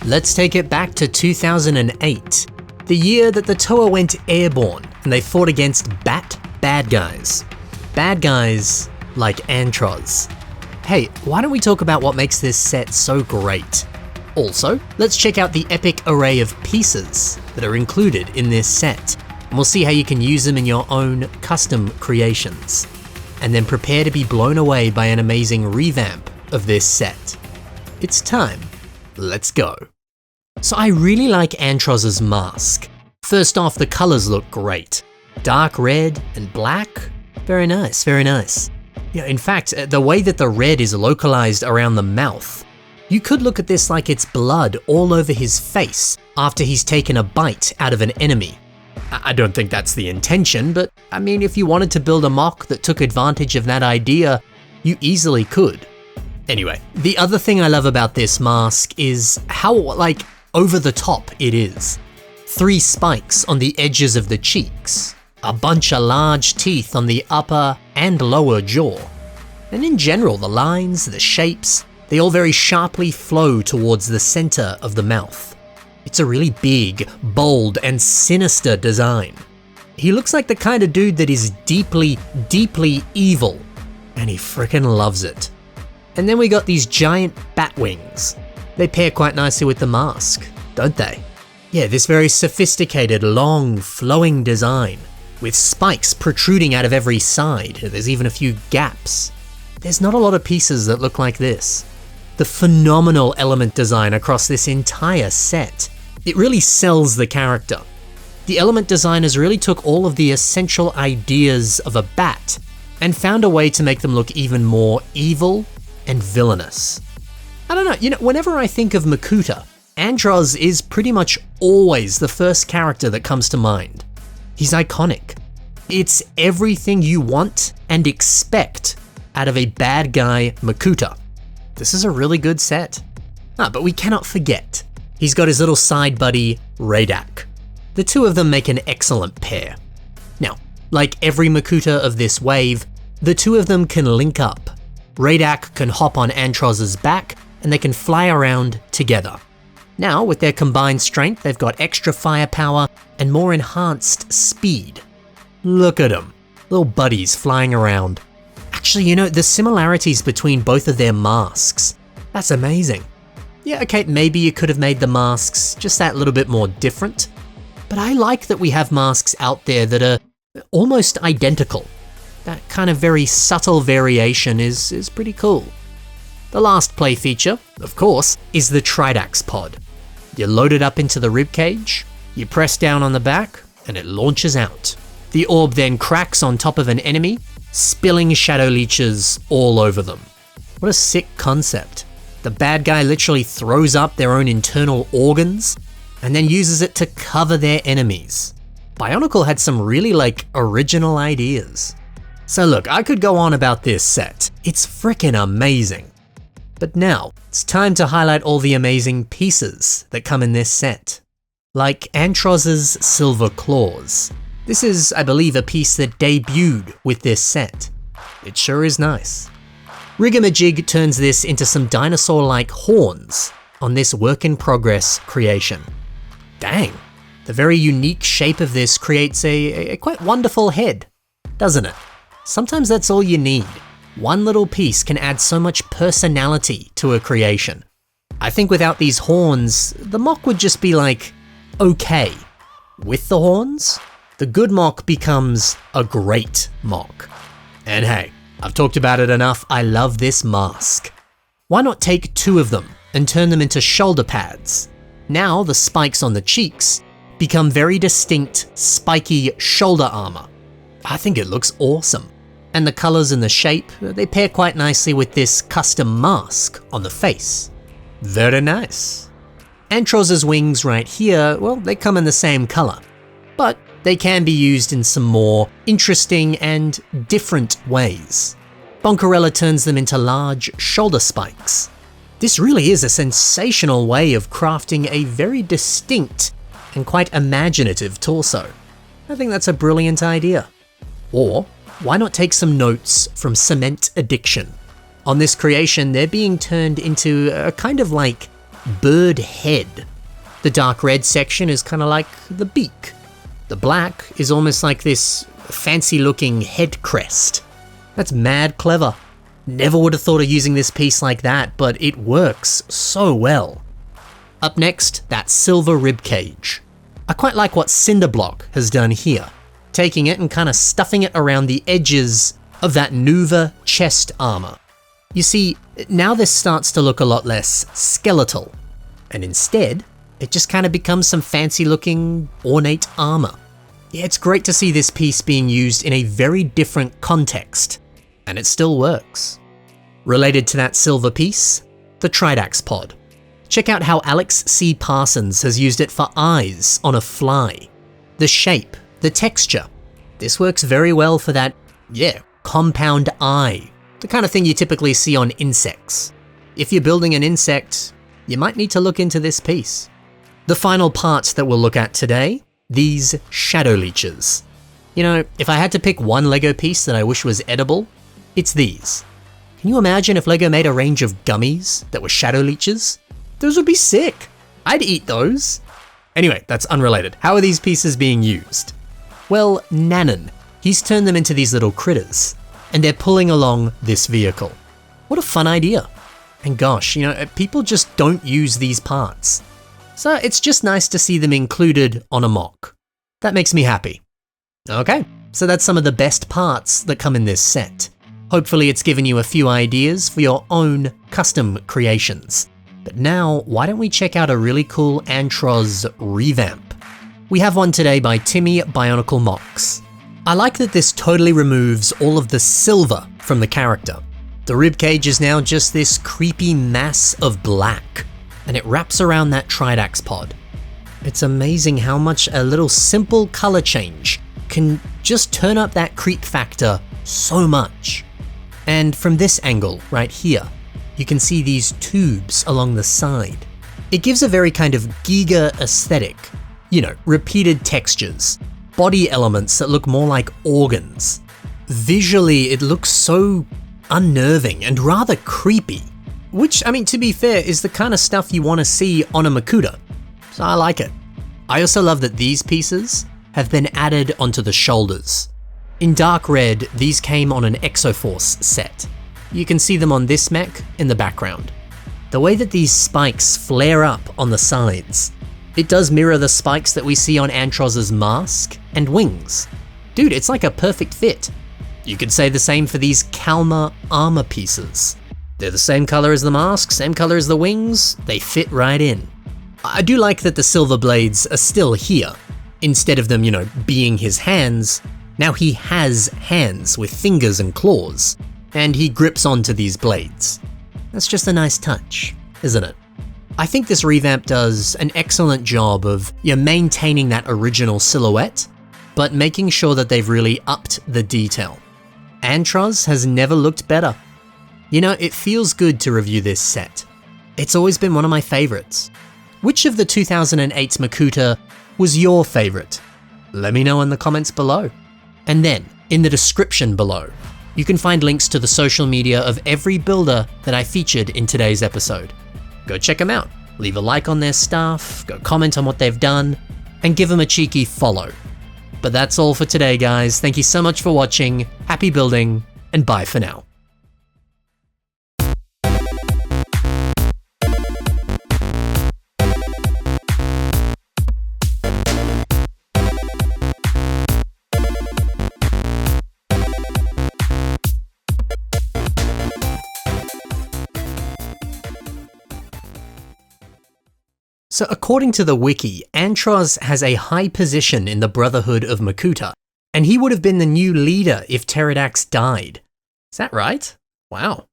Let's take it back to 2008, the year that the Toa went airborne and they fought against bad guys. Bad guys like Antroz. Hey, why don't we talk about what makes this set so great? Also, let's check out the epic array of pieces that are included in this set, and we'll see how you can use them in your own custom creations. And then prepare to be blown away by an amazing revamp of this set. It's time. Let's go. So I really like Antroz's mask. First off, the colors look great. Dark red and black. Very nice, very nice. Yeah, in fact, the way that the red is localized around the mouth, you could look at this like it's blood all over his face after he's taken a bite out of an enemy. I don't think that's the intention, but I mean, if you wanted to build a MOC that took advantage of that idea, you easily could. Anyway, the other thing I love about this mask is how, over the top it is. 3 spikes on the edges of the cheeks, a bunch of large teeth on the upper and lower jaw. And in general, the lines, the shapes, they all very sharply flow towards the center of the mouth. It's a really big, bold, and sinister design. He looks like the kind of dude that is deeply, deeply evil, and he frickin' loves it. And then we got these giant bat wings. They pair quite nicely with the mask, don't they? Yeah, this very sophisticated, long, flowing design, with spikes protruding out of every side. There's even a few gaps. There's not a lot of pieces that look like this. The phenomenal element design across this entire set. It really sells the character. The element designers really took all of the essential ideas of a bat and found a way to make them look even more evil and villainous. I don't know, whenever I think of Makuta, Antroz is pretty much always the first character that comes to mind. He's iconic. It's everything you want and expect out of a bad guy Makuta. This is a really good set. But we cannot forget, he's got his little side buddy, Teridax. The two of them make an excellent pair. Now, like every Makuta of this wave, the two of them can link up. Teridax can hop on Antroz's back, and they can fly around together. Now, with their combined strength, they've got extra firepower and more enhanced speed. Look at them, little buddies flying around. Actually, the similarities between both of their masks, that's amazing. Yeah, okay, maybe you could have made the masks just that little bit more different, but I like that we have masks out there that are almost identical. That kind of very subtle variation is pretty cool. The last play feature, of course, is the Teridax pod. You load it up into the ribcage, you press down on the back, and it launches out. The orb then cracks on top of an enemy, spilling shadow leeches all over them. What a sick concept. The bad guy literally throws up their own internal organs, and then uses it to cover their enemies. Bionicle had some really original ideas. So look, I could go on about this set. It's frickin' amazing. But now, it's time to highlight all the amazing pieces that come in this set. Like Antroz's Silver Claws. This is, I believe, a piece that debuted with this set. It sure is nice. Rigamajig turns this into some dinosaur-like horns on this work-in-progress creation. Dang, the very unique shape of this creates a quite wonderful head, doesn't it? Sometimes that's all you need. One little piece can add so much personality to a creation. I think without these horns, the MOC would just be okay. With the horns, the good MOC becomes a great MOC. And hey, I've talked about it enough, I love this mask. Why not take 2 of them and turn them into shoulder pads? Now the spikes on the cheeks become very distinct, spiky shoulder armor. I think it looks awesome. And the colors and the shape, they pair quite nicely with this custom mask on the face. Very nice. Antroz's wings right here, well, they come in the same color, but they can be used in some more interesting and different ways. Bonkarella turns them into large shoulder spikes. This really is a sensational way of crafting a very distinct and quite imaginative torso. I think that's a brilliant idea. Or why not take some notes from Cement Addiction? On this creation, they're being turned into a kind of bird head. The dark red section is kind of like the beak. The black is almost like this fancy looking head crest. That's mad clever. Never would have thought of using this piece like that, but it works so well. Up next, that silver rib cage. I quite like what Cinderblock has done here, taking it and kind of stuffing it around the edges of that Nuva chest armor. You see, now this starts to look a lot less skeletal, and instead, it just kind of becomes some fancy looking ornate armor. Yeah, it's great to see this piece being used in a very different context, and it still works. Related to that silver piece, the Teridax pod. Check out how Alex C. Parsons has used it for eyes on a fly. The shape, the texture. This works very well for that, compound eye, the kind of thing you typically see on insects. If you're building an insect, you might need to look into this piece. The final part that we'll look at today, these shadow leeches. You know, if I had to pick one Lego piece that I wish was edible, it's these. Can you imagine if Lego made a range of gummies that were shadow leeches? Those would be sick. I'd eat those. Anyway, that's unrelated. How are these pieces being used? Well, Nanan, he's turned them into these little critters, and they're pulling along this vehicle. What a fun idea. And gosh, you know, people just don't use these parts. So it's just nice to see them included on a MOC. That makes me happy. Okay, so that's some of the best parts that come in this set. Hopefully it's given you a few ideas for your own custom creations. But now, why don't we check out a really cool Antroz revamp? We have one today by Timmy Bionicle MOCs. I like that this totally removes all of the silver from the character. The ribcage is now just this creepy mass of black, and it wraps around that Teridax pod. It's amazing how much a little simple color change can just turn up that creep factor so much. And from this angle right here, you can see these tubes along the side. It gives a very kind of Giga aesthetic. You know, repeated textures, body elements that look more like organs. Visually, it looks so unnerving and rather creepy. Which, I mean, to be fair, is the kind of stuff you want to see on a Makuta. So I like it. I also love that these pieces have been added onto the shoulders. In dark red, these came on an Exoforce set. You can see them on this mech in the background. The way that these spikes flare up on the sides, it does mirror the spikes that we see on Antroz's mask and wings. Dude, it's like a perfect fit. You could say the same for these Kalmar armor pieces. They're the same color as the mask, same color as the wings, they fit right in. I do like that the silver blades are still here. Instead of them, you know, being his hands, now he has hands with fingers and claws, and he grips onto these blades. That's just a nice touch, isn't it? I think this revamp does an excellent job of maintaining that original silhouette, but making sure that they've really upped the detail. Antroz has never looked better. You know, it feels good to review this set. It's always been one of my favorites. Which of the 2008 Makuta was your favorite? Let me know in the comments below. And then, in the description below, you can find links to the social media of every builder that I featured in today's episode. Go check them out, leave a like on their stuff, go comment on what they've done, and give them a cheeky follow. But that's all for today, guys. Thank you so much for watching, happy building, and bye for now. So according to the wiki, Antroz has a high position in the Brotherhood of Makuta, and he would have been the new leader if Teridax died. Is that right? Wow.